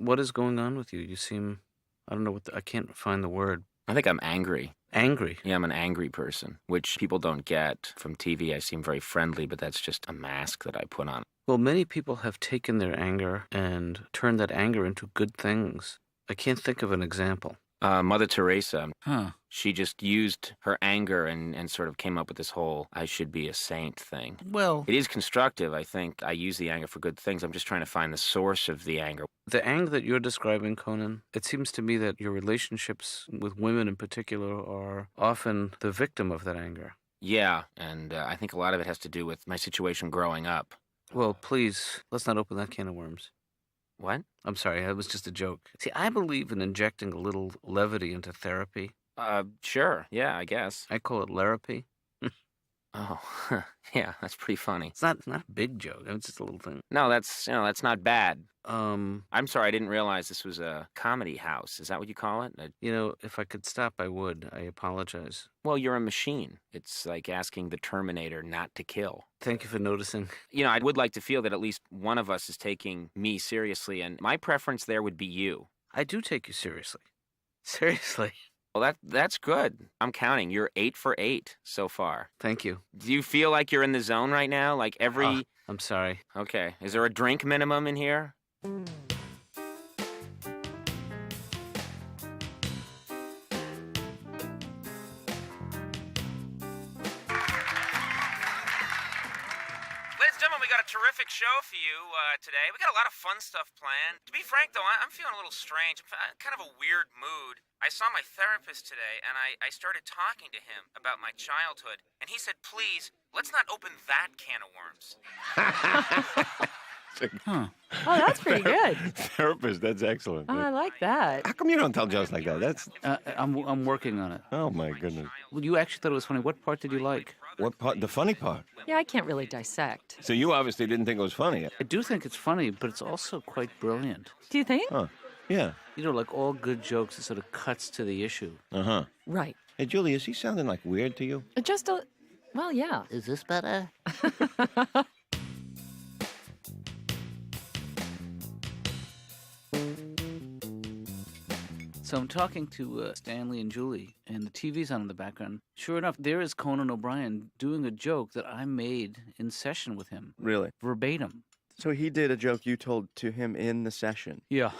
What is going on with you? You seem, I don't know I can't find the word. I think I'm angry. Angry. Yeah, I'm an angry person, which people don't get from TV. I seem very friendly, but that's just a mask that I put on. Well, many people have taken their anger and turned that anger into good things. I can't think of an example. Mother Teresa, Huh. she just used her anger and sort of came up with this whole I should be a saint thing. Well, It is constructive, I think. I use the anger for good things. I'm just trying to find the source of the anger. the anger that you're describing, Conan, it seems to me that your relationships with women in particular are often the victim of that anger. Yeah, and I think a lot of it has to do with my situation growing up. Well, please, let's not open that can of worms. What? I'm sorry, that was just a joke. See, I believe in injecting a little levity into therapy. Sure. Yeah, I guess. I call it Lerapy. Oh, yeah, that's pretty funny. It's not a big joke. It's just a little thing. No, that's not bad. Um, I'm sorry, I didn't realize this was a comedy house. Is that what you call it? if I could stop, I would. I apologize. Well, you're a machine. It's like asking the Terminator not to kill. Thank you for noticing. I would like to feel that at least one of us is taking me seriously, and my preference there would be you. I do take you seriously. Seriously. Well, that's good. I'm counting. You're 8 for 8 so far. Thank you. Do you feel like you're in the zone right now? Like every... I'm sorry. Okay. Is there a drink minimum in here? Ladies and gentlemen, we got a terrific show for you today. We got a lot of fun stuff planned. To be frank, though, I'm feeling a little strange. I'm kind of a weird mood. I saw my therapist today, and I started talking to him about my childhood. And he said, please, let's not open that can of worms. Huh. Oh, that's pretty good. Therapist, that's excellent. Oh, I like that. How come you don't tell jokes like that? That's I'm working on it. oh my goodness. Well, you actually thought it was funny. What part did you like? What part? The funny part. Yeah, I can't really dissect. So you obviously didn't think it was funny. I do think it's funny, but it's also quite brilliant. Do you think? Huh? Yeah. Like all good jokes, it sort of cuts to the issue. Uh-huh. Right. Hey, Julie, is he sounding like weird to you? Just a... Well, yeah. Is this better? So I'm talking to Stanley and Julie, and the TV's on in the background. Sure enough, there is Conan O'Brien doing a joke that I made in session with him. Really? Verbatim. So he did a joke you told to him in the session. Yeah.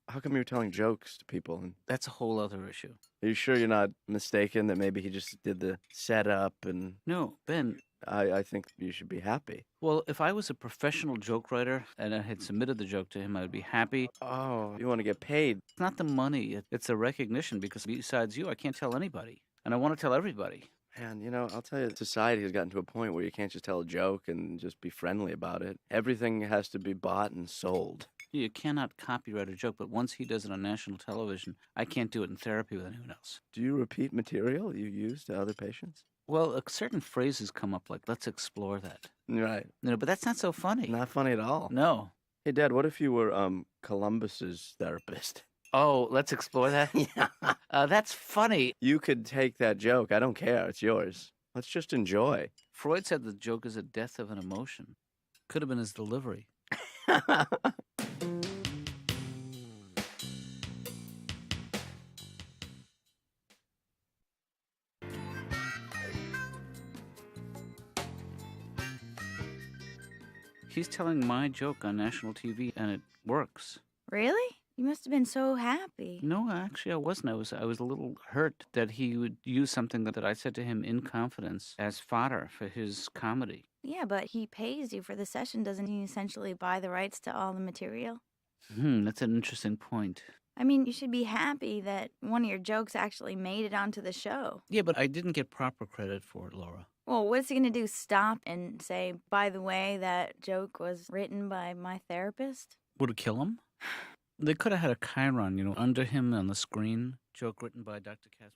How come you were telling jokes to people? And That's a whole other issue. are you sure you're not mistaken that maybe he just did the setup? And No, Ben. I think you should be happy. Well, if I was a professional joke writer and I had submitted the joke to him, I would be happy. Oh, you want to get paid? It's not the money. It's the recognition, because besides you, I can't tell anybody. And I want to tell everybody. Man, I'll tell you, society has gotten to a point where you can't just tell a joke and just be friendly about it. Everything has to be bought and sold. You cannot copyright a joke, but once he does it on national television, I can't do it in therapy with anyone else. Do you repeat material you use to other patients? Well, certain phrases come up like, let's explore that. Right. But that's not so funny. Not funny at all. No. Hey, Dad, what if you were Columbus's therapist? Oh, let's explore that? Yeah. That's funny. You could take that joke. I don't care. It's yours. Let's just enjoy. Freud said the joke is a death of an emotion. Could have been his delivery. He's telling my joke on national TV, and it works. Really? You must have been so happy. No, actually, I wasn't. I was a little hurt that he would use something that I said to him in confidence as fodder for his comedy. Yeah, but he pays you for the session. Doesn't he essentially buy the rights to all the material? That's an interesting point. I mean, you should be happy that one of your jokes actually made it onto the show. Yeah, but I didn't get proper credit for it, Laura. Well, what's he going to do? Stop and say, by the way, that joke was written by my therapist? Would it kill him? They could have had a chyron, under him on the screen. Joke written by Dr. Katz.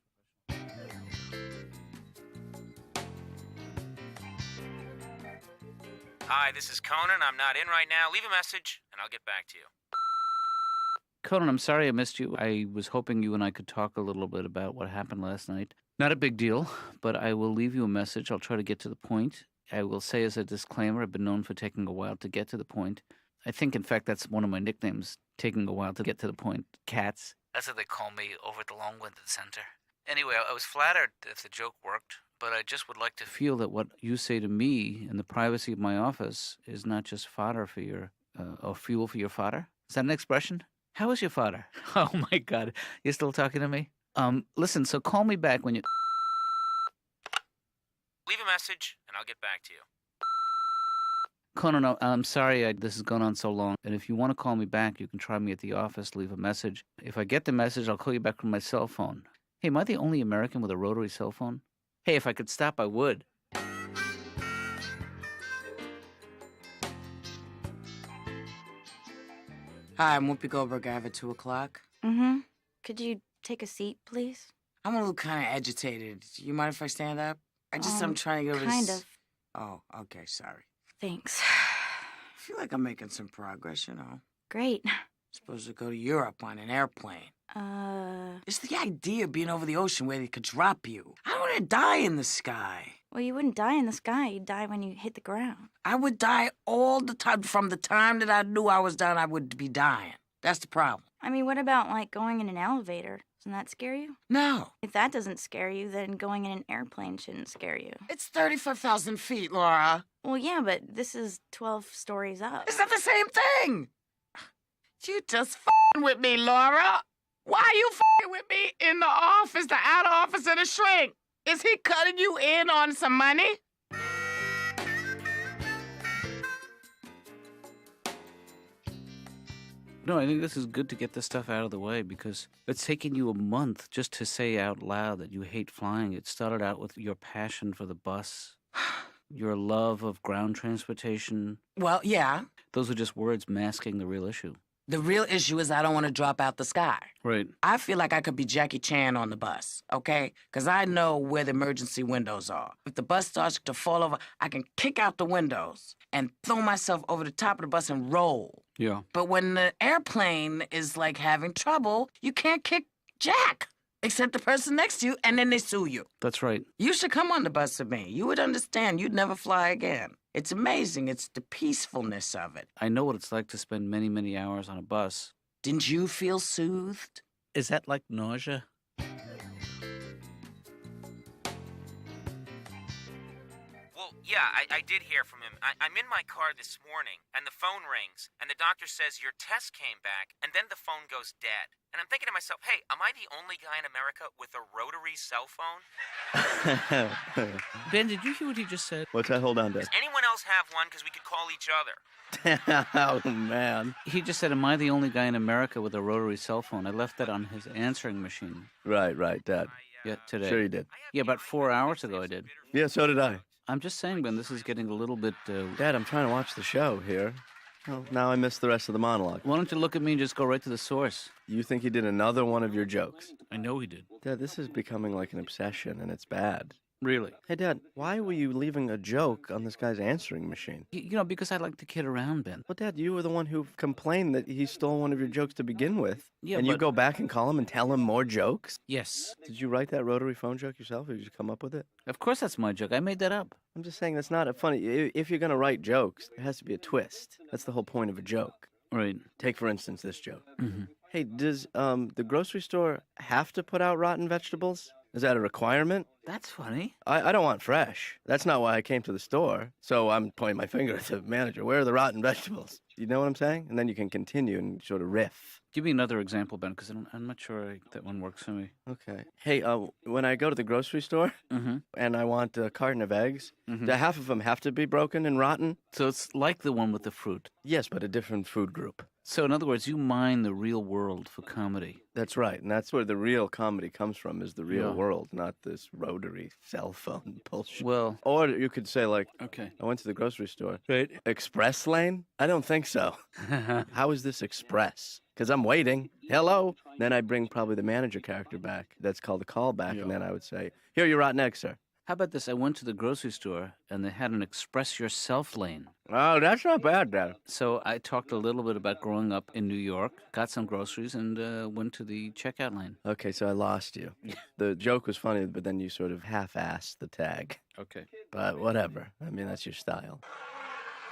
Hi, this is Conan. I'm not in right now. Leave a message, and I'll get back to you. Conan, I'm sorry I missed you. I was hoping you and I could talk a little bit about what happened last night. Not a big deal, but I will leave you a message. I'll try to get to the point. I will say as a disclaimer, I've been known for taking a while to get to the point. I think, in fact, that's one of my nicknames, taking a while to get to the point. Katz. That's what they call me over at the Long-Winded Center. Anyway, I was flattered if the joke worked, but I just would like to feel that what you say to me in the privacy of my office is not just fodder for your, or fuel for your fodder. Is that an expression? How is your fodder? Oh, my God. You're still talking to me? Listen, so call me back when you... Leave a message, and I'll get back to you. Conan, I'm sorry this has gone on so long. And if you want to call me back, you can try me at the office, leave a message. If I get the message, I'll call you back from my cell phone. Hey, am I the only American with a rotary cell phone? Hey, if I could stop, I would. Hi, I'm Whoopi Goldberg. I have at 2 o'clock. Mm-hmm. Could you take a seat, please? I'm a little kind of agitated. You mind if I stand up? I'm trying to get over Kind this. of. Oh, okay, sorry. Thanks. I feel like I'm making some progress, you know. Great. Supposed to go to Europe on an airplane. It's the idea of being over the ocean where they could drop you. I don't want to die in the sky. Well, you wouldn't die in the sky. You'd die when you hit the ground. I would die all the time. From the time that I knew I was done, I would be dying. That's the problem. I mean, what about, like, going in an elevator? Doesn't that scare you? No. If that doesn't scare you, then going in an airplane shouldn't scare you. It's 35,000 feet, Laura. Well, yeah, but this is 12 stories up. It's not the same thing. You just f***ing with me, Laura. Why are you f***ing with me in the office, the outer office of the shrink? Is he cutting you in on some money? No, I think this is good to get this stuff out of the way because it's taken you a month just to say out loud that you hate flying. It started out with your passion for the bus, your love of ground transportation. Well, yeah. Those are just words masking the real issue. The real issue is I don't want to drop out the sky. Right. I feel like I could be Jackie Chan on the bus, okay? Because I know where the emergency windows are. If the bus starts to fall over, I can kick out the windows and throw myself over the top of the bus and roll. Yeah. But when the airplane is, like, having trouble, you can't kick Jack, except the person next to you, and then they sue you. That's right. You should come on the bus with me. You would understand. You'd never fly again. It's amazing. It's the peacefulness of it. I know what it's like to spend many, many hours on a bus. Didn't you feel soothed? Is that like nausea? Well, yeah, I did hear from him. I'm in my car this morning, and the phone rings, and the doctor says your test came back, and then the phone goes dead. And I'm thinking to myself, hey, am I the only guy in America with a rotary cell phone? Ben, did you hear what he just said? What's that? Hold on, Dad. Does anyone else have one? Because we could call each other. Oh, man. He just said, am I the only guy in America with a rotary cell phone? I left that on his answering machine. Right, Dad. Yeah, today. Sure you did. Yeah, about 4 hours ago I did. Yeah, so did I. I'm just saying, Ben, this is getting a little bit... Dad, I'm trying to watch the show here. Well, now I missed the rest of the monologue. Why don't you look at me and just go right to the source? You think he did another one of your jokes? I know he did. Dad, this is becoming like an obsession, and it's bad. Really? Hey, Dad, why were you leaving a joke on this guy's answering machine? You know, because I like to kid around, Ben. Well, Dad, you were the one who complained that he stole one of your jokes to begin with. Yeah, and you but- go back and call him and tell him more jokes? Yes. Did you write that rotary phone joke yourself, or did you come up with it? Of course that's my joke. I made that up. I'm just saying that's not a funny... If you're going to write jokes, there has to be a twist. That's the whole point of a joke. Right. Take, for instance, this joke. Mm-hmm. Hey, does the grocery store have to put out rotten vegetables? Is that a requirement? That's funny. I don't want fresh. That's not why I came to the store. So I'm pointing my finger at the manager. Where are the rotten vegetables? You know what I'm saying? And then you can continue and sort of riff. Give me another example, Ben, because I'm not sure that one works for me. Okay. Hey, when I go to the grocery store Mm-hmm. and I want a carton of eggs, Mhm. do half of them have to be broken and rotten? So it's like the one with the fruit. Yes, but a different food group. So in other words, you mine the real world for comedy. That's right, and that's where the real comedy comes from, is the real Yeah. world, not this rotary cell phone bullshit. Well, Or you could say, like, okay. I went to the grocery store. Right. Express lane? I don't think so. How is this express? Because I'm waiting. Hello? Then I'd bring probably the manager character back. That's called a callback, Yeah. and then I would say, here, you're rotten eggs, sir. How about this? I went to the grocery store and they had an express yourself lane. Oh, that's not bad, Dad. So I talked a little bit about growing up in New York, got some groceries, and went to the checkout lane. Okay, so I lost you. The joke was funny, but then you sort of half-assed the tag. Okay. But whatever. I mean, that's your style.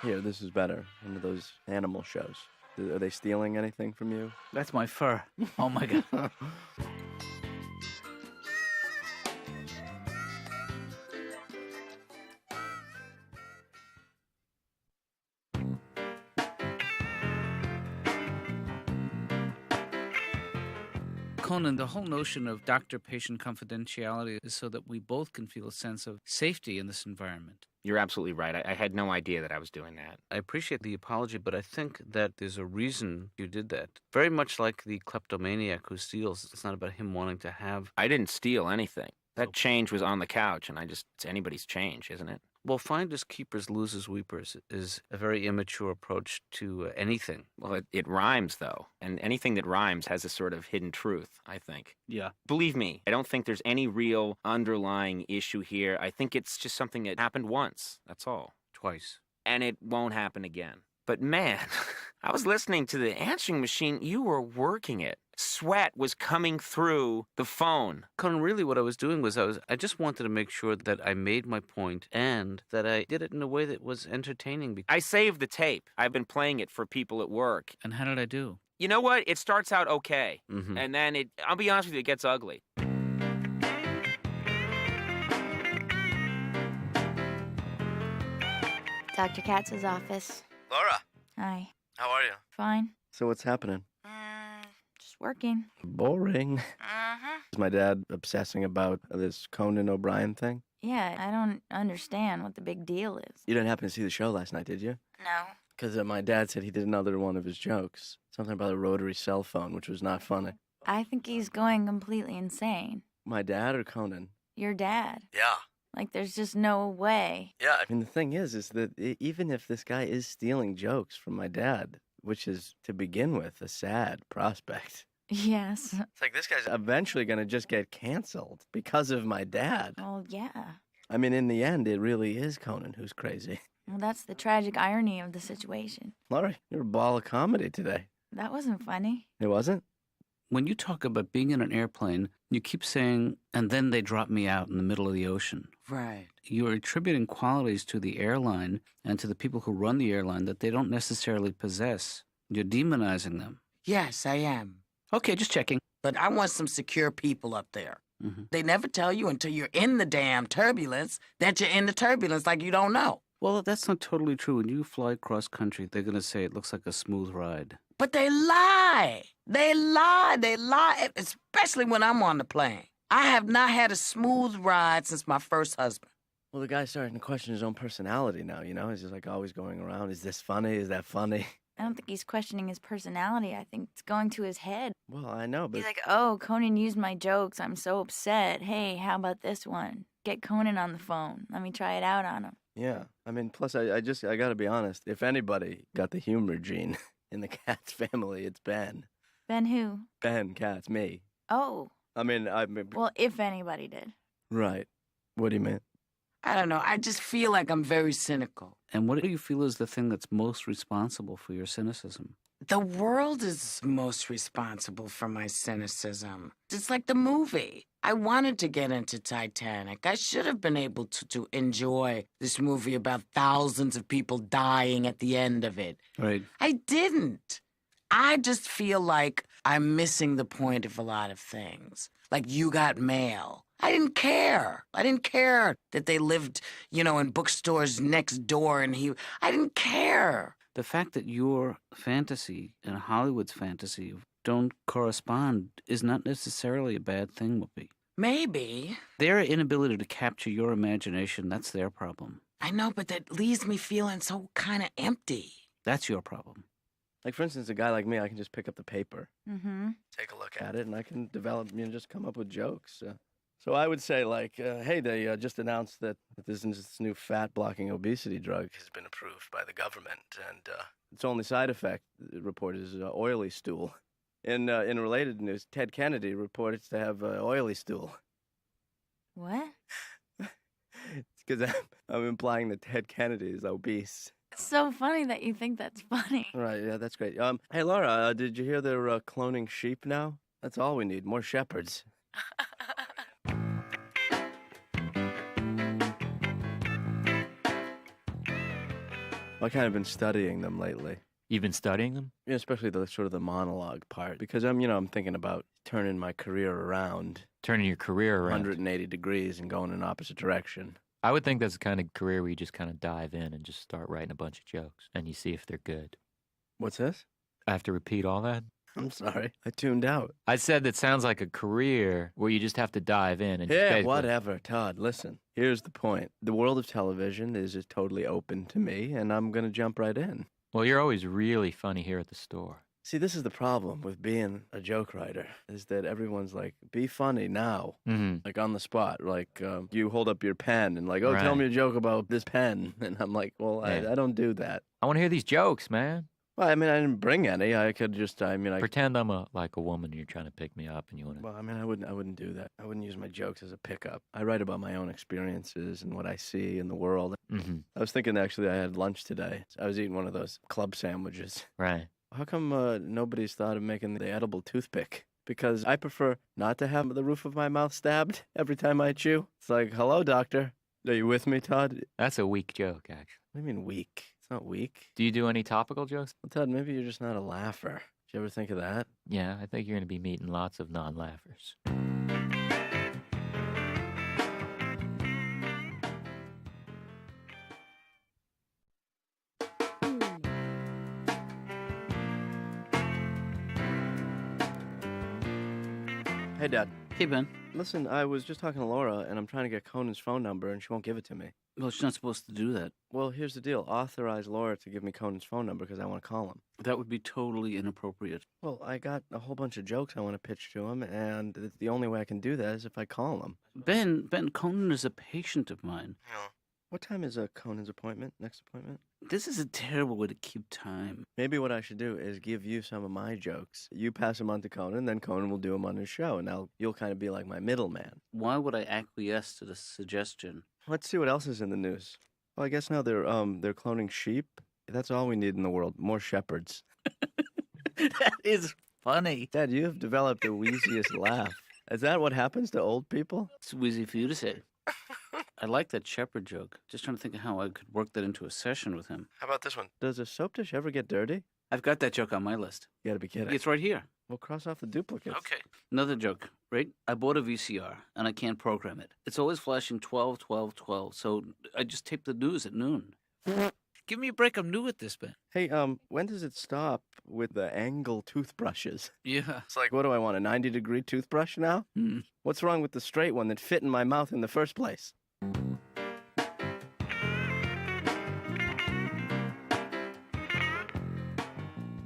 Here, this is better. One of those animal shows. Are they stealing anything from you? That's my fur. Oh my God. Conan, the whole notion of doctor-patient confidentiality is so that we both can feel a sense of safety in this environment. You're absolutely right. I had no idea that I was doing that. I appreciate the apology, but I think that there's a reason you did that. Very much like the kleptomaniac who steals. It's not about him wanting to have. I didn't steal anything. That change was on the couch, and it's anybody's change, isn't it? Well, finders keepers, losers weepers is a very immature approach to anything. Well, it rhymes, though. And anything that rhymes has a sort of hidden truth, I think. Yeah. Believe me, I don't think there's any real underlying issue here. I think it's just something that happened once. That's all. Twice. And it won't happen again. But man, I was listening to the answering machine. You were working it. Sweat was coming through the phone. Conan, really what I was doing was I just wanted to make sure that I made my point and that I did it in a way that was entertaining. I saved the tape. I've been playing it for people at work. And how did I do? You know what? It starts out okay. Mm-hmm. And then I'll be honest with you, it gets ugly. Dr. Katz's office. Laura, Hi. how are you? Fine. So what's happening? Just working. Boring. Uh-huh. Is my dad obsessing about this Conan O'Brien thing? Yeah, I don't understand what the big deal is. You didn't happen to see the show last night, did you? No. Because my dad said he did another one of his jokes. Something about a rotary cell phone, which was not funny. I think he's going completely insane. My dad or Conan? Your dad. Yeah. Like, there's just no way. Yeah, I mean, the thing is that even if this guy is stealing jokes from my dad, which is, to begin with, a sad prospect. Yes. It's like this guy's eventually going to just get canceled because of my dad. Well, yeah. I mean, in the end, it really is Conan who's crazy. Well, that's the tragic irony of the situation. Laurie, you're a ball of comedy today. That wasn't funny. It wasn't? When you talk about being in an airplane, you keep saying, and then they drop me out in the middle of the ocean. Right. You're attributing qualities to the airline and to the people who run the airline that they don't necessarily possess. You're demonizing them. Yes, I am. Okay, just checking. But I want some secure people up there. Mm-hmm. They never tell you until you're in the damn turbulence that you're in the turbulence like you don't know. Well, that's not totally true. When you fly cross country, they're going to say it looks like a smooth ride. But they lie. They lie. They lie, especially when I'm on the plane. I have not had a smooth ride since my first husband. Well, the guy's starting to question his own personality now, you know? He's just like always going around. Is this funny? Is that funny? I don't think he's questioning his personality. I think it's going to his head. Well, I know, but He's like, oh, Conan used my jokes. I'm so upset. Hey, how about this one? Get Conan on the phone. Let me try it out on him. yeah. I mean, plus, I got to be honest. If anybody got the humor gene in the Katz family, it's Ben. Ben who? Ben Katz, me. Oh, I mean, well, if anybody did. right. What do you mean? I don't know. I just feel like I'm very cynical. And what do you feel is the thing that's most responsible for your cynicism? The world is most responsible for my cynicism. It's like the movie. I wanted to get into Titanic. I should have been able to enjoy this movie about thousands of people dying at the end of it. Right. I didn't. I just feel like I'm missing the point of a lot of things. Like You Got Mail. I didn't care. I didn't care that they lived, in bookstores next door and I didn't care. The fact that your fantasy and Hollywood's fantasy don't correspond is not necessarily a bad thing, Whoopi. Maybe. Their inability to capture your imagination, that's their problem. I know, but that leaves me feeling so kind of empty. That's your problem. Like, for instance, a guy like me, I can just pick up the paper, Mm-hmm. take a look at it, and I can develop, just come up with jokes. So I would say, like, hey, they just announced that this new fat-blocking obesity drug has been approved by the government, and its only side effect, report, is oily stool. In related news, Ted Kennedy reports to have oily stool. What? It's because I'm implying that Ted Kennedy is obese. It's so funny that you think that's funny. Right, yeah, that's great. Hey, Laura, did you hear they're cloning sheep now? That's all we need, more shepherds. Oh, I kind of been studying them lately. You've been studying them? Yeah, especially the sort of the monologue part, because I'm thinking about turning my career around Turning your career around. 180 degrees and going in opposite direction. I would think that's the kind of career where you just kind of dive in and just start writing a bunch of jokes, and you see if they're good. What's this? I have to repeat all that? I'm sorry. I tuned out. I said that sounds like a career where you just have to dive in and just Yeah, basically- whatever, Todd. Listen, here's the point. The world of television is just totally open to me, and I'm going to jump right in. Well, you're always really funny here at the store. See, this is the problem with being a joke writer, is that everyone's like, be funny now. Mm-hmm. Like on the spot. Like, you hold up your pen and like, oh, tell Right. me a joke about this pen. And I'm like, well, Yeah. I don't do that. I want to hear these jokes, man. Well, I mean, I didn't bring any. I could just, I Pretend I'm like a woman and you're trying to pick me up and you want to... well, I mean, I wouldn't do that. I wouldn't use my jokes as a pickup. I write about my own experiences and what I see in the world. Mm-hmm. I was thinking, actually, I had lunch today. I was eating one of those club sandwiches. Right. How come nobody's thought of making the edible toothpick? Because I prefer not to have the roof of my mouth stabbed every time I chew. It's like, hello, doctor. Are you with me, Todd? That's a weak joke, actually. What do you mean weak? It's not weak. Do you do any topical jokes? Well, Todd, maybe you're just not a laugher. Did you ever think of that? Yeah, I think you're going to be meeting lots of non-laughers. Hey, Dad. Hey, Ben. Listen, I was just talking to Laura, and I'm trying to get Conan's phone number, and she won't give it to me. Well, she's not supposed to do that. Well, here's the deal. Authorize Laura to give me Conan's phone number because I want to call him. That would be totally inappropriate. Well, I got a whole bunch of jokes I want to pitch to him, and the only way I can do that is if I call him. Ben, Conan is a patient of mine. What time is Conan's appointment? Next appointment? This is a terrible way to keep time. Maybe what I should do is give you some of my jokes. You pass them on to Conan, then Conan will do them on his show, and you'll kind of be like my middleman. Why would I acquiesce to the suggestion? Let's see what else is in the news. Well, I guess now they're cloning sheep. That's all we need in the world. More shepherds. That is funny. Dad, you have developed the wheeziest laugh. Is that what happens to old people? It's easy for you to say. I like that shepherd joke. Just trying to think of how I could work that into a session with him. How about this one? Does a soap dish ever get dirty? I've got that joke on my list. You gotta be kidding. It's right here. We'll cross off the duplicates. Okay. Another joke, right? I bought a VCR and I can't program it. It's always flashing 12, 12, 12. So I just tape the news at noon. Give me a break. I'm new at this, Ben. Hey, when does it stop with the angle toothbrushes? Yeah. It's like, what do I want, a 90-degree toothbrush now? Hmm. What's wrong with the straight one that fit in my mouth in the first place?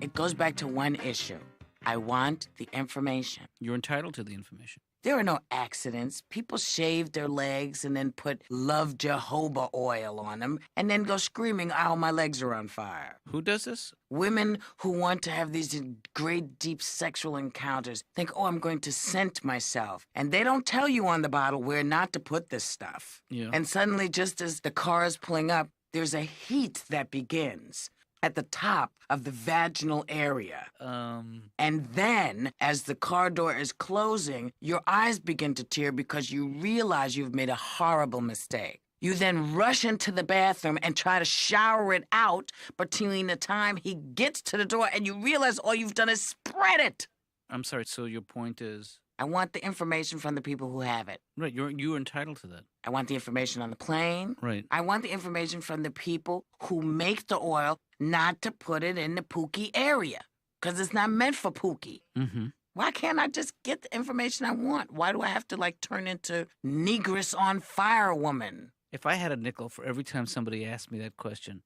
It goes back to one issue. I want the information. You're entitled to the information. There are no accidents. People shave their legs and then put Love Jehovah oil on them and then go screaming, ow, my legs are on fire. Who does this? Women who want to have these great, deep sexual encounters think, oh, I'm going to scent myself. And they don't tell you on the bottle where not to put this stuff. Yeah. And suddenly, just as the car is pulling up, there's a heat that begins at the top of the vaginal area. And then, as the car door is closing, your eyes begin to tear because you realize you've made a horrible mistake. You then rush into the bathroom and try to shower it out between the time he gets to the door and you realize all you've done is spread it. I'm sorry, so your point is? I want the information from the people who have it. Right, you're entitled to that. I want the information on the plane. Right. I want the information from the people who make the oil not to put it in the Pookie area. Because it's not meant for Pookie. Mm-hmm. Why can't I just get the information I want? Why do I have to, turn into Negress on Fire woman? If I had a nickel for every time somebody asked me that question.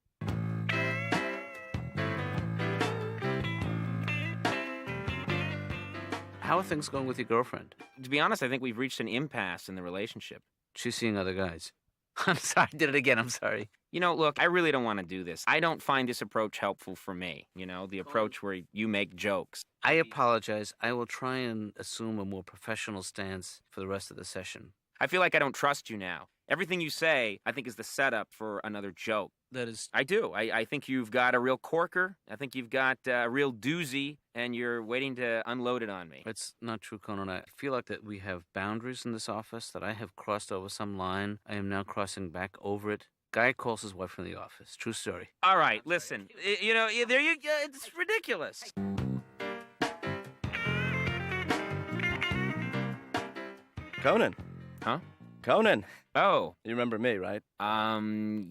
How are things going with your girlfriend? To be honest, I think we've reached an impasse in the relationship. She's seeing other guys. I'm sorry, I did it again, I'm sorry. You know, look, I really don't want to do this. I don't find this approach helpful for me. You know, the approach where you make jokes. I apologize. I will try and assume a more professional stance for the rest of the session. I feel like I don't trust you now. Everything you say, I think, is the setup for another joke. That is... I do. I think you've got a real corker. I think you've got a real doozy, and you're waiting to unload it on me. It's not true, Conan. I feel like that we have boundaries in this office, that I have crossed over some line. I am now crossing back over it. Guy calls his wife from the office. True story. All right, listen. You know, there you go. It's ridiculous. Conan. Huh? Conan. Oh. You remember me, right? I'm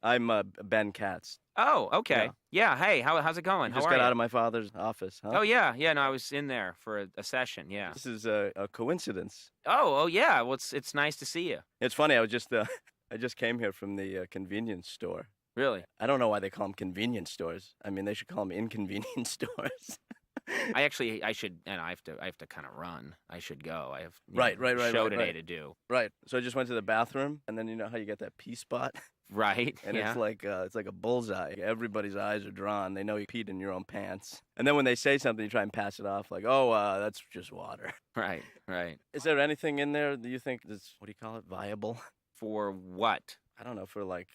Ben Katz. Oh, okay. Yeah. Hey, how's it going? You just How got are out you? of my father's office, huh? Oh yeah. No, I was in there for a session. Yeah. This is a coincidence. Oh yeah. Well, it's nice to see you. It's funny. I just came here from the convenience store. Really. I don't know why they call them convenience stores. I mean, they should call them inconvenience stores. I should, and I have to kind of run. I should go. I have Right, show right, today right. to do. Right. So I just went to the bathroom, and then you know how you get that pee spot, Right. and yeah. it's like a bullseye. Everybody's eyes are drawn. They know you peed in your own pants. And then when they say something, you try and pass it off, like, "Oh, that's just water." Right. Right. Is there anything in there that you think is, what do you call it, viable? For what? I don't know, for like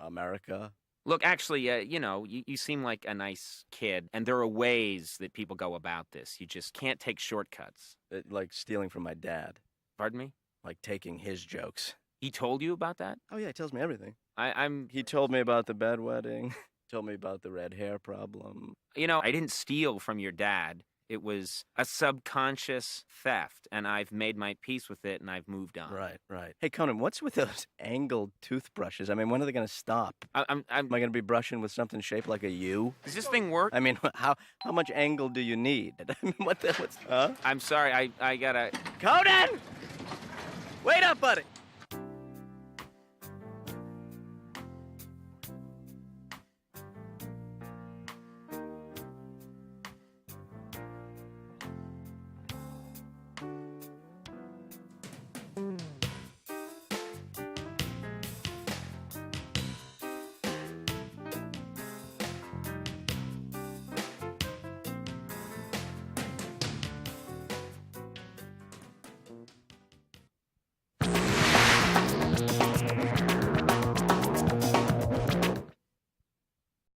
America. Look, actually, you seem like a nice kid, and there are ways that people go about this. You just can't take shortcuts. Like stealing from my dad, Pardon me? like taking his jokes. He told you about that? Oh yeah, he tells me everything. I'm, He told me about the bedwetting. Told me about the red hair problem. I didn't steal from your dad. It was a subconscious theft, and I've made my peace with it, and I've moved on. Right, right. Hey Conan, what's with those angled toothbrushes? I mean, when are they going to stop? I'm Am I going to be brushing with something shaped like a U? does this thing work? I mean, how much angle do you need? I mean, what's? Huh? I'm sorry, I gotta... Conan! Wait up, buddy.